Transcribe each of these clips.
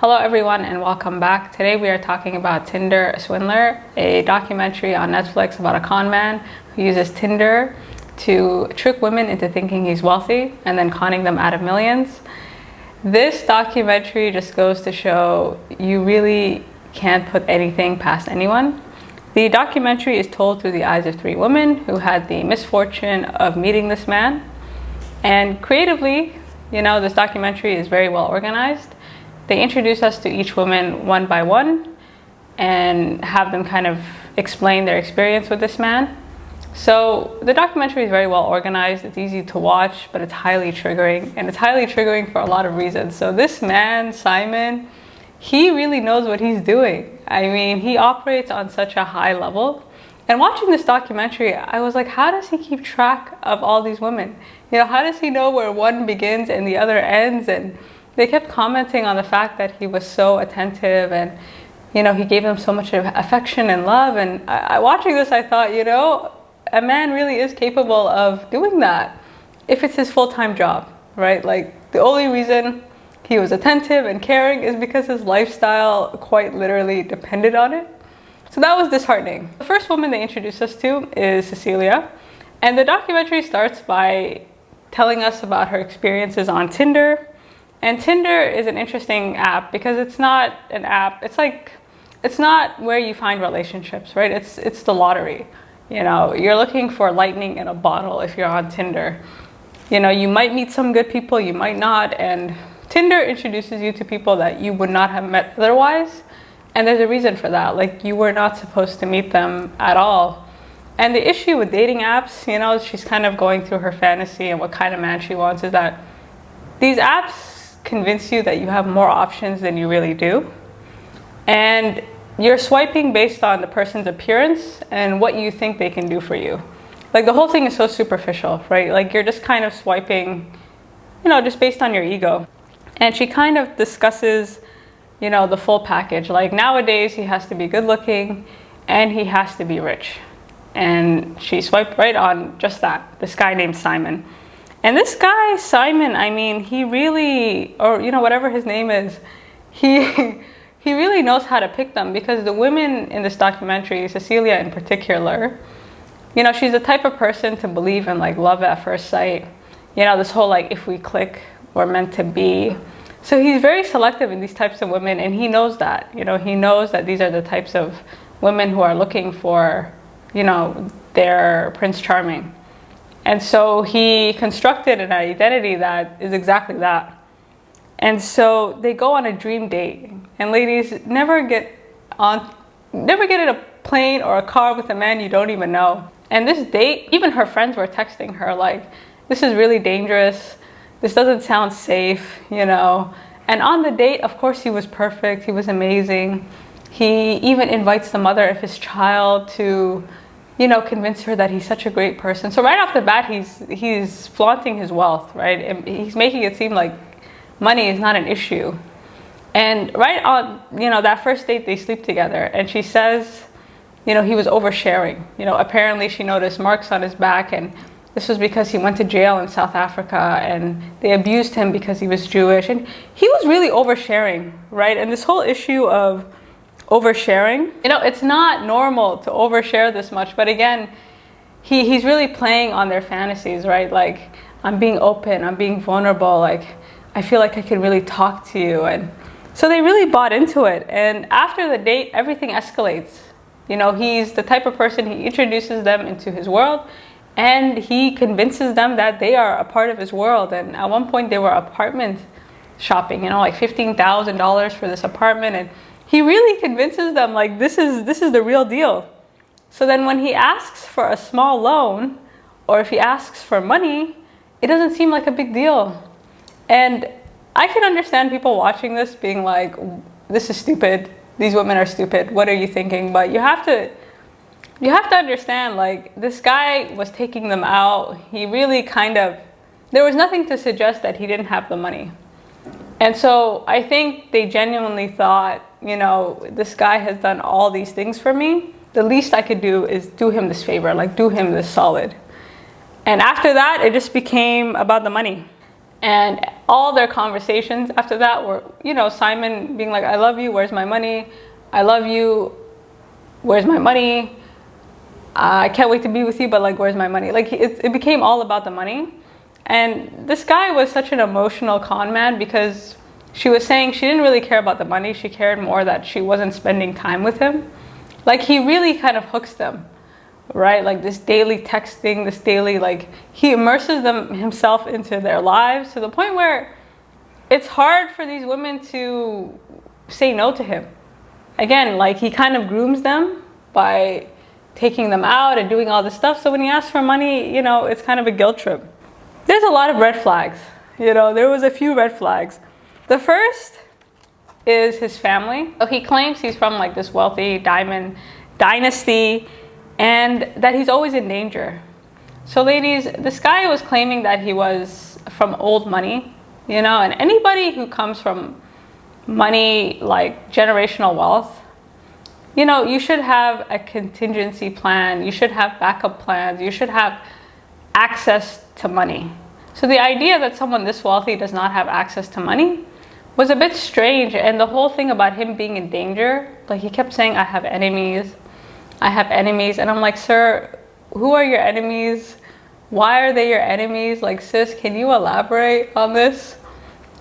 Hello everyone and welcome back. Today we are talking about Tinder Swindler, a documentary on Netflix about a con man who uses Tinder to trick women into thinking he's wealthy and then conning them out of millions. This documentary just goes to show you really can't put anything past anyone. The documentary is told through the eyes of three women who had the misfortune of meeting this man. And creatively, this documentary is very well organized. They introduce us to each woman one by one and have them kind of explain their experience with this man. So the documentary is very well organized. It's easy to watch, but it's highly triggering, and it's highly triggering for a lot of reasons. So this man, Simon, he really knows what he's doing. I mean, he operates on such a high level. And watching this documentary, I was like, how does he keep track of all these women? How does he know where one begins and the other ends? And they kept commenting on the fact that he was so attentive and, he gave them so much affection and love. And watching this, I thought, a man really is capable of doing that if it's his full-time job, right? Like, the only reason he was attentive and caring is because his lifestyle quite literally depended on it. So that was disheartening. The first woman they introduced us to is Cecilia. And the documentary starts by telling us about her experiences on Tinder. And Tinder is an interesting app because it's not an app. It's not where you find relationships, right? It's the lottery. You're looking for lightning in a bottle if you're on Tinder. You might meet some good people, you might not. And Tinder introduces you to people that you would not have met otherwise. And there's a reason for that. Like, you were not supposed to meet them at all. And the issue with dating apps, she's kind of going through her fantasy and what kind of man she wants, is that these apps convince you that you have more options than you really do. And you're swiping based on the person's appearance and what you think they can do for you. Like, the whole thing is so superficial, right? Like, you're just kind of swiping, just based on your ego. And she kind of discusses, the full package. Like, nowadays he has to be good looking and he has to be rich. And she swiped right on just that, this guy named Simon. And this guy, Simon, I mean, he really, or whatever his name is, he really knows how to pick them, because the women in this documentary, Cecilia in particular, she's the type of person to believe in like love at first sight. This whole like, if we click, we're meant to be. So he's very selective in these types of women, and he knows that. He knows that these are the types of women who are looking for, their Prince Charming. And so he constructed an identity that is exactly that. And so they go on a dream date. And ladies, never get in a plane or a car with a man you don't even know. And this date, even her friends were texting her like, this is really dangerous. This doesn't sound safe, And on the date, of course, he was perfect. He was amazing. He even invites the mother of his child to convince her that he's such a great person. So right off the bat, he's flaunting his wealth, right? And he's making it seem like money is not an issue. And right on, that first date, they sleep together, and she says, he was oversharing. Apparently she noticed marks on his back, and this was because he went to jail in South Africa, and they abused him because he was Jewish, and he was really oversharing, right? And this whole issue of oversharing, it's not normal to overshare this much, but again, he's really playing on their fantasies, right? Like, I'm being open, I'm being vulnerable, like, I feel like I could really talk to you. And so they really bought into it. And after the date, everything escalates. He's the type of person, he introduces them into his world, and he convinces them that they are a part of his world. And at one point they were apartment shopping, like $15,000 for this apartment, and he really convinces them like this is the real deal. So then when he asks for a small loan, or if he asks for money, it doesn't seem like a big deal. And I can understand people watching this being like, this is stupid. These women are stupid. What are you thinking? But you have to understand, like, this guy was taking them out. He really there was nothing to suggest that he didn't have the money. And so I think they genuinely thought, this guy has done all these things for me. The least I could do is do him this favor, like do him this solid. And after that, it just became about the money. And all their conversations after that were, you know, Simon being like, I love you, where's my money? I love you, where's my money? I can't wait to be with you, but like, where's my money? Like, it became all about the money. And this guy was such an emotional con man, because she was saying she didn't really care about the money. She cared more that she wasn't spending time with him. Like, he really kind of hooks them, right? Like this daily texting, this daily, like, he immerses them himself into their lives to the point where it's hard for these women to say no to him. Again, like, he kind of grooms them by taking them out and doing all this stuff. So when he asks for money, you know, it's kind of a guilt trip. There's a lot of red flags. You know, there was a few red flags. The first is his family. So he claims he's from like this wealthy diamond dynasty and that he's always in danger. So ladies, this guy was claiming that he was from old money, you know, and anybody who comes from money, like generational wealth, you know, you should have a contingency plan. You should have backup plans. You should have access to money. So the idea that someone this wealthy does not have access to money was a bit strange. And the whole thing about him being in danger, like, he kept saying, I have enemies. I have enemies. And I'm like, sir, who are your enemies? Why are they your enemies? Like, sis, can you elaborate on this?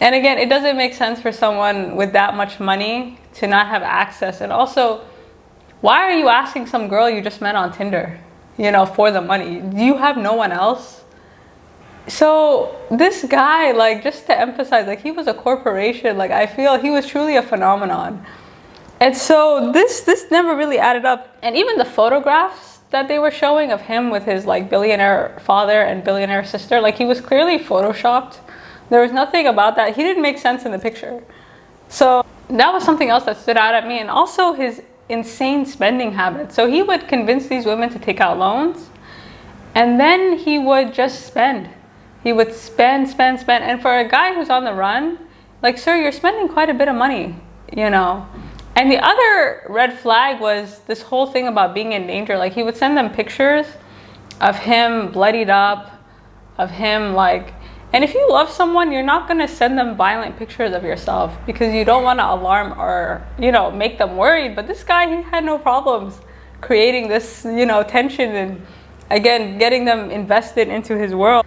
And again, it doesn't make sense for someone with that much money to not have access. And also, why are you asking some girl you just met on Tinder, you know, for the money? Do you have no one else? So this guy, like, just to emphasize, like, he was a corporation. Like, I feel he was truly a phenomenon. And so this never really added up. And even the photographs that they were showing of him with his like billionaire father and billionaire sister, like, he was clearly photoshopped. There was nothing about that. He didn't make sense in the picture. So that was something else that stood out at me. And also his insane spending habits. So he would convince these women to take out loans, and then he would just spend. He would spend. And for a guy who's on the run, like, sir, you're spending quite a bit of money, you know. And the other red flag was this whole thing about being in danger. Like, he would send them pictures of him bloodied up, of him like, and if you love someone, you're not going to send them violent pictures of yourself because you don't want to alarm or, you know, make them worried. But this guy, he had no problems creating this, you know, tension and, again, getting them invested into his world.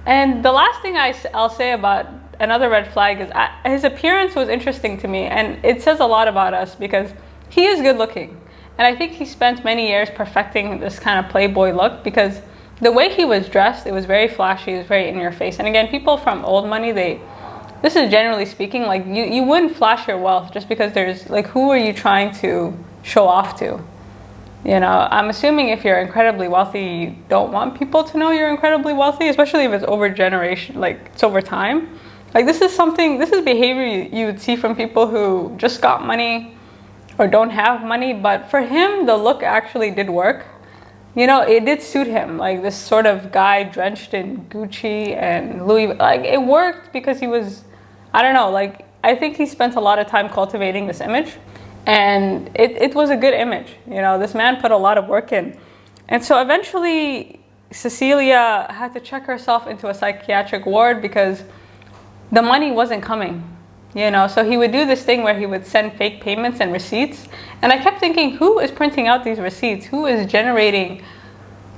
And the last thing I'll say about another red flag is his appearance was interesting to me. And it says a lot about us because he is good looking. And I think he spent many years perfecting this kind of playboy look, because the way he was dressed, it was very flashy, it was very in your face. And again, people from old money, this is generally speaking, like, you wouldn't flash your wealth just because there's, like, who are you trying to show off to? You know, I'm assuming if you're incredibly wealthy, you don't want people to know you're incredibly wealthy, especially if it's over generation, like, it's over time. Like, this is behavior you would see from people who just got money or don't have money. But for him, the look actually did work. You know, it did suit him, like this sort of guy drenched in Gucci and Louis. Like, it worked because he was, I don't know, like, I think he spent a lot of time cultivating this image, and it was a good image. You know, this man put a lot of work in. And so eventually Cecilia had to check herself into a psychiatric ward because the money wasn't coming. You know, so he would do this thing where he would send fake payments and receipts. And I kept thinking, who is printing out these receipts? Who is generating,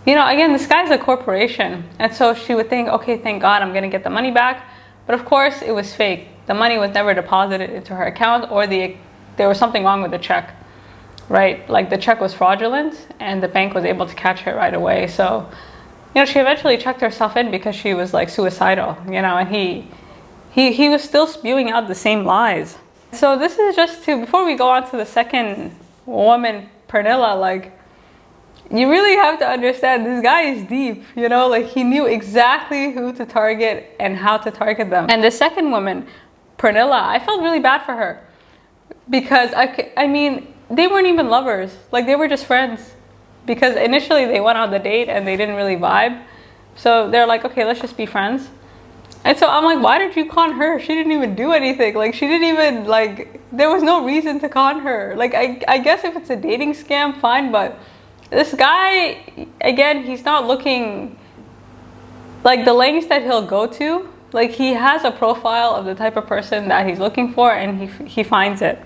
you know, again, this guy's a corporation. And so she would think, okay, thank God I'm going to get the money back. But of course, it was fake. The money was never deposited into her account, or there was something wrong with the check, right? Like, the check was fraudulent and the bank was able to catch her right away. So, you know, she eventually checked herself in because she was like suicidal, you know, and he was still spewing out the same lies. So this is just before we go on to the second woman, Pernilla, like, you really have to understand this guy is deep, you know, like, he knew exactly who to target and how to target them. And the second woman, Pernilla, I felt really bad for her because I mean, they weren't even lovers. Like, they were just friends, because initially they went on the date and they didn't really vibe. So they're like, okay, let's just be friends. And so I'm like, why did you con her? She didn't even do anything. Like, she didn't even, like, there was no reason to con her. Like, I guess if it's a dating scam, fine. But this guy, again, he's not looking, like, the lengths that he'll go to Like, he has a profile of the type of person that he's looking for, and he finds it.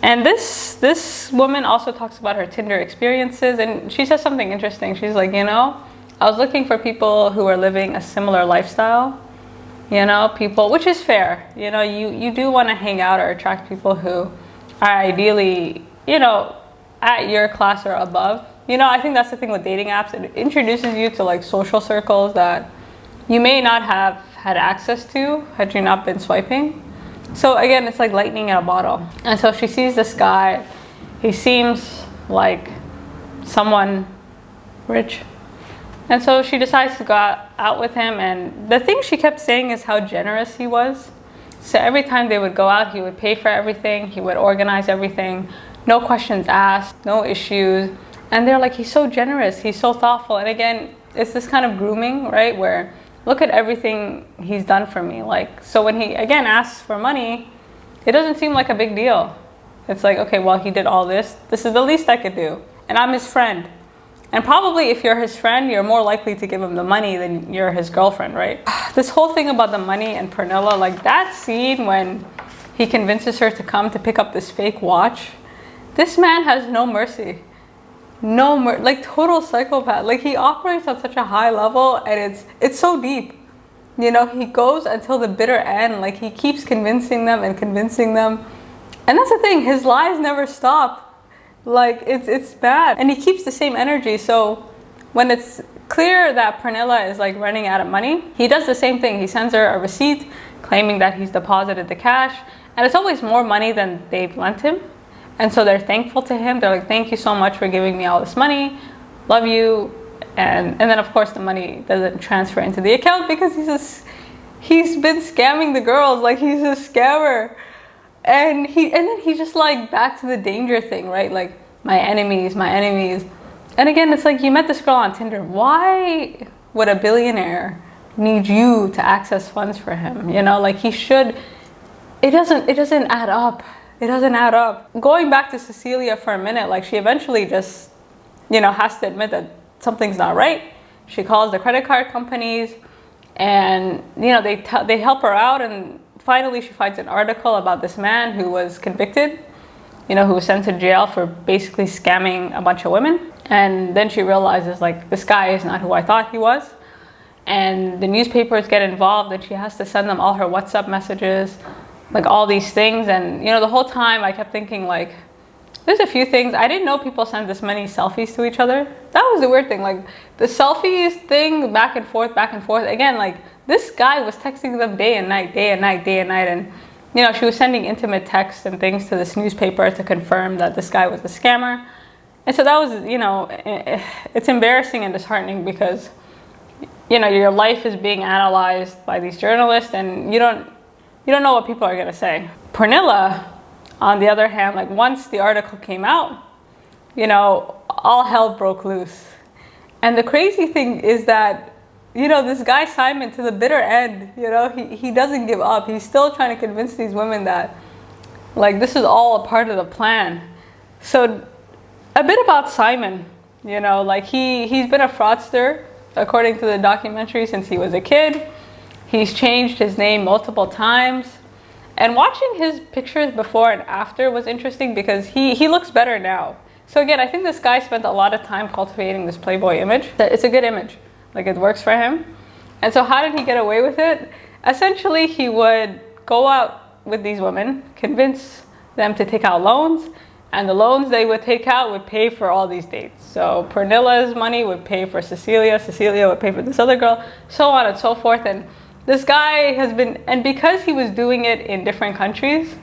And this woman also talks about her Tinder experiences, and she says something interesting. She's like, you know, I was looking for people who are living a similar lifestyle, you know, people, which is fair. You know, you do want to hang out or attract people who are ideally, you know, at your class or above. You know, I think that's the thing with dating apps. It introduces you to like social circles that you may not have had access to had you not been swiping. So again, it's like lightning in a bottle. And so she sees this guy. He seems like someone rich. And so she decides to go out with him. And the thing she kept saying is how generous he was. So every time they would go out, he would pay for everything. He would organize everything. No questions asked, no issues. And they're like, he's so generous. He's so thoughtful. And again, it's this kind of grooming, right? Where look at everything he's done for me. Like, so when he again asks for money, it doesn't seem like a big deal. It's like, okay, well, he did all this. This is the least I could do. And I'm his friend. And probably if you're his friend, you're more likely to give him the money than you're his girlfriend, right? This whole thing about the money and Pernilla, like that scene when he convinces her to come to pick up this fake watch. This man has no mercy. Like total psychopath. Like he operates on such a high level, and it's so deep. You know, he goes until the bitter end. Like he keeps convincing them. And that's the thing, his lies never stop. Like it's bad. And he keeps the same energy. So when it's clear that Pernilla is like running out of money, he does the same thing. He sends her a receipt claiming that he's deposited the cash, and it's always more money than they've lent him. And so they're thankful to him. They're like, thank you so much for giving me all this money. Love you. And then of course the money doesn't transfer into the account because he's been scamming the girls. Like he's a scammer. And then he's just like back to the danger thing, right? Like my enemies. And again, it's like you met this girl on Tinder. Why would a billionaire need you to access funds for him? You know, like he should. It doesn't add up. It doesn't add up. Going back to Cecilia for a minute, like she eventually just, you know, has to admit that something's not right. She calls the credit card companies, and you know they help her out, and finally she finds an article about this man who was convicted, you know, who was sent to jail for basically scamming a bunch of women. And then she realizes like this guy is not who I thought he was, and the newspapers get involved, and she has to send them all her WhatsApp messages, like all these things. And you know, the whole time I kept thinking like, there's a few things. I didn't know people send this many selfies to each other. That was the weird thing. Like the selfies thing, back and forth. Again, like this guy was texting them day and night. And you know, she was sending intimate texts and things to this newspaper to confirm that this guy was a scammer. And so that was, you know, it's embarrassing and disheartening because, you know, your life is being analyzed by these journalists, and you don't know what people are going to say. Pernilla, on the other hand, like once the article came out, you know, all hell broke loose. And the crazy thing is that, you know, this guy Simon, to the bitter end, you know, he doesn't give up. He's still trying to convince these women that like this is all a part of the plan. So a bit about Simon, you know, like he's been a fraudster according to the documentary since he was a kid. He's changed his name multiple times. And watching his pictures before and after was interesting because he looks better now. So again, I think this guy spent a lot of time cultivating this Playboy image. It's a good image. Like it works for him. And so how did he get away with it? Essentially, he would go out with these women, convince them to take out loans, and the loans they would take out would pay for all these dates. So Pernilla's money would pay for Cecilia would pay for this other girl, so on and so forth. And this guy has been, and because he was doing it in different countries,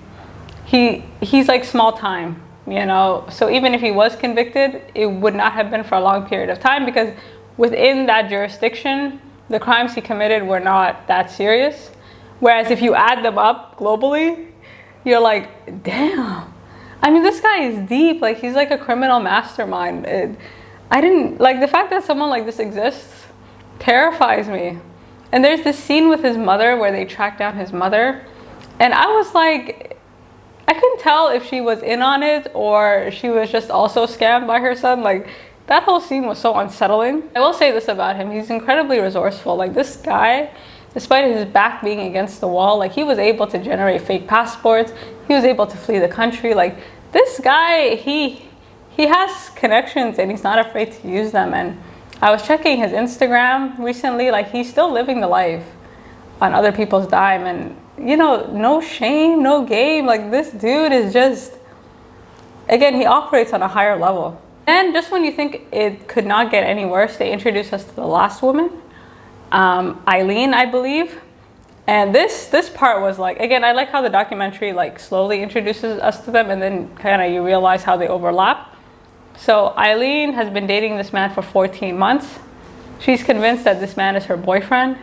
he's like small time, you know. So even if he was convicted, it would not have been for a long period of time because within that jurisdiction, the crimes he committed were not that serious. Whereas if you add them up globally, you're like, damn. I mean, this guy is deep. Like he's like a criminal mastermind. I didn't like the fact that someone like this exists terrifies me. And there's this scene with his mother where they track down his mother. And I was like, I couldn't tell if she was in on it or she was just also scammed by her son. Like that whole scene was so unsettling. I will say this about him. He's incredibly resourceful. Like this guy despite his back being against the wall, like he was able to generate fake passports. He was able to flee the country. Like this guy, he has connections and he's not afraid to use them. And I was checking his Instagram recently, like he's still living the life on other people's dime, and you know, no shame, no game. Like this dude is just, again, he operates on a higher level. And just when you think it could not get any worse, they introduced us to the last woman, Eileen, I believe. And this part was like, again, I like how the documentary like slowly introduces us to them and then kind of you realize how they overlap. So Eileen has been dating this man for 14 months. She's convinced that this man is her boyfriend.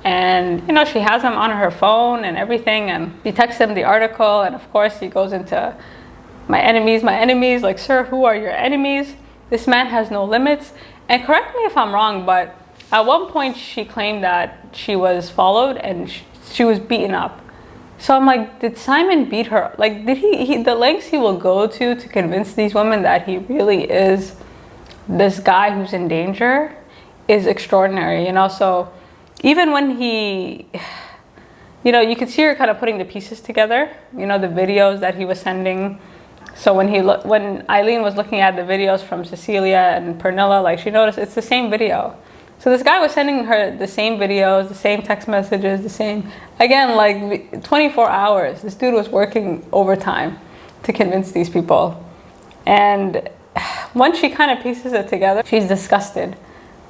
And, you know, she has him on her phone and everything. And she texts him the article. And of course, he goes into my enemies. Like, sir, who are your enemies? This man has no limits. And correct me if I'm wrong, but at one point she claimed that she was followed and she was beaten up. So I'm like, did Simon beat her? Like, did he the lengths he will go to convince these women that he really is this guy who's in danger is extraordinary, you know? So even when he, you know, you could see her kind of putting the pieces together, you know, the videos that he was sending. So when Eileen was looking at the videos from Cecilia and Pernilla, like she noticed it's the same video. So this guy was sending her the same videos, the same text messages, the same, again, like 24 hours. This dude was working overtime to convince these people. And once she kind of pieces it together, she's disgusted,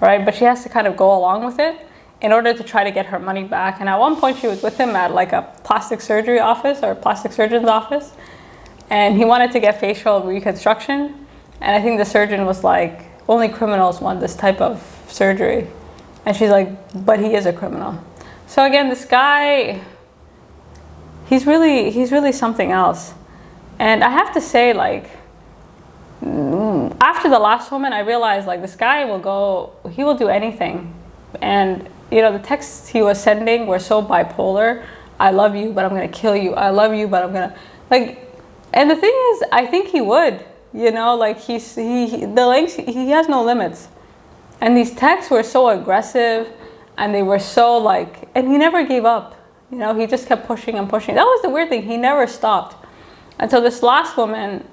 right? But she has to kind of go along with it in order to try to get her money back. And at one point she was with him at like a plastic surgery office or a plastic surgeon's office. And he wanted to get facial reconstruction. And I think the surgeon was like, only criminals want this type of surgery. And she's like, but he is a criminal. So again, this guy, he's really something else. And I have to say, like, after the last woman, I realized like this guy he will do anything. And you know, the texts he was sending were so bipolar. I love you, but I'm gonna kill you. I love you, but I'm gonna, like, and the thing is, I think he would, you know, like he has no limits. And these texts were so aggressive and they were so like, and he never gave up. You know, he just kept pushing and pushing. That was the weird thing. He never stopped. Until this last woman,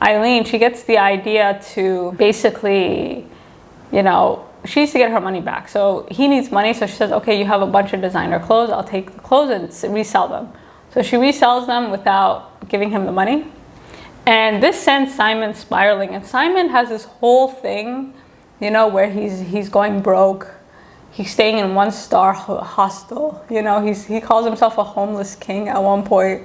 Eileen, she gets the idea to basically, you know, she needs to get her money back. So he needs money. So she says, okay, you have a bunch of designer clothes. I'll take the clothes and resell them. So she resells them without giving him the money. And this sends Simon spiraling. And Simon has this whole thing, you know, where he's going broke. He's staying in one-star hostel. You know, he calls himself a homeless king at one point.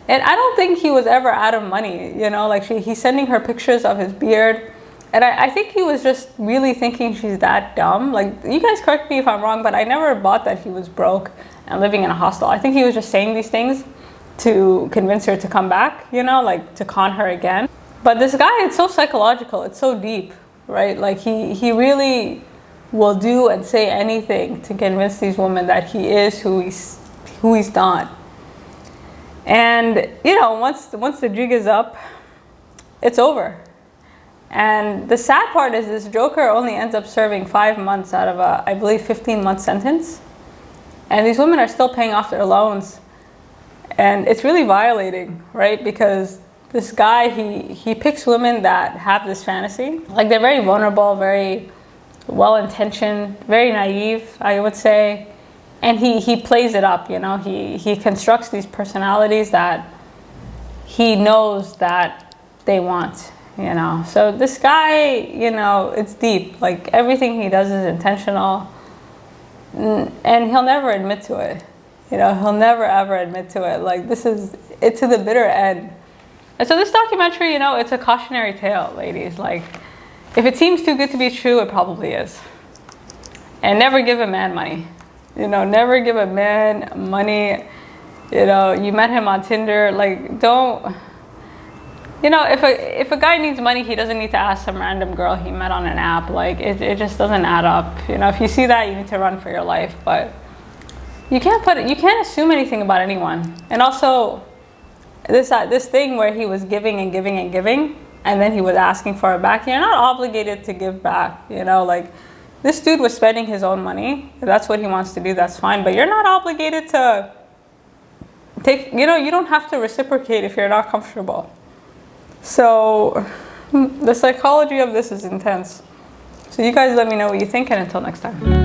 And I don't think he was ever out of money, you know, like he's sending her pictures of his beard. And I think he was just really thinking she's that dumb. Like, you guys correct me if I'm wrong, but I never bought that he was broke and living in a hostel. I think he was just saying these things to convince her to come back, you know, like to con her again. But this guy, it's so psychological, it's so deep, right? Like he really will do and say anything to convince these women that he is who he's not. And you know, once the jig is up, it's over. And the sad part is this joker only ends up serving 5 months out of a, I believe, 15-month sentence. And these women are still paying off their loans. And it's really violating, right? Because this guy, he picks women that have this fantasy. Like, they're very vulnerable, very well-intentioned, very naive, I would say. And he plays it up, you know? He constructs these personalities that he knows that they want, you know? So this guy, you know, it's deep. Like, everything he does is intentional. And he'll never admit to it. You know, he'll never ever admit to it. Like, it's to the bitter end. And so this documentary, you know, it's a cautionary tale, ladies. Like, if it seems too good to be true, it probably is. And never give a man money. You know, never give a man money. You know, you met him on Tinder. Like, don't, you know, if a guy needs money, he doesn't need to ask some random girl he met on an app. Like, it just doesn't add up. You know, if you see that, you need to run for your life. But you can't assume anything about anyone. And also, this thing where he was giving and giving and giving, and then he was asking for it back. You're not obligated to give back. You know, like, This dude was spending his own money. If that's what he wants to do, that's fine. But you're not obligated to take, you know, you don't have to reciprocate if you're not comfortable. So the psychology of this is intense. So you guys let me know what you think, and until next time.